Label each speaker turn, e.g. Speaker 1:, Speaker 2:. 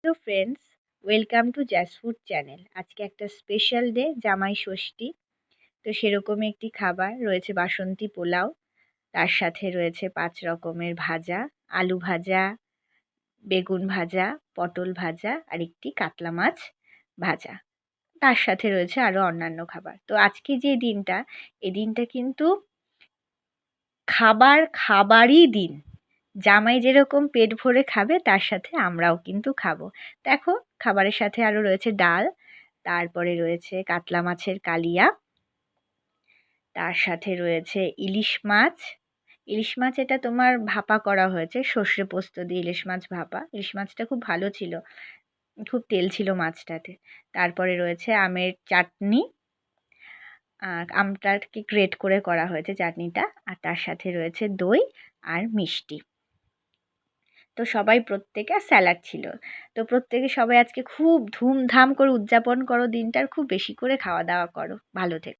Speaker 1: তো friends, welcome to জ্যাস food channel. আজকে একটা স্পেশাল ডে, জামাই ষষ্ঠী। তো সেরকমই একটি খাবার রয়েছে, বাসন্তী পোলাও। তার সাথে রয়েছে 5 রকমের ভাজা, আলু ভাজা, বেগুন ভাজা, পটল ভাজা আর একটি কাতলা মাছ ভাজা। তার সাথে রয়েছে আরও অন্যান্য খাবার। তো আজকে যে দিনটা, এই দিনটা কিন্তু খাবারই দিন। জামাই যেরকম পেট ভরে খাবে, তার সাথে আমরাও কিন্তু খাবো। দেখো, খাবারের সাথে আরও রয়েছে ডাল, তারপরে রয়েছে কাতলা মাছের কালিয়া, তার সাথে রয়েছে ইলিশ মাছ। ইলিশ মাছ এটা তোমার ভাপা করা হয়েছে, সর্ষে পোস্ত দিয়ে ইলিশ মাছ ভাপা। ইলিশ মাছটা খুব ভালো ছিল, খুব তেল ছিল মাছটাতে। তারপরে রয়েছে আমের চাটনি, আমটাকে গ্রেট করে করা হয়েছে চাটনিটা। আর তার সাথে রয়েছে দই আর মিষ্টি। তো প্রত্যেকে স্যালাড ছিল। তো প্রত্যেকে সবাই আজকে খুব ধুমধাম করে উদযাপন করো দিনটার, খুব বেশি করে খাওয়া দাওয়া করো। ভালো থেকো।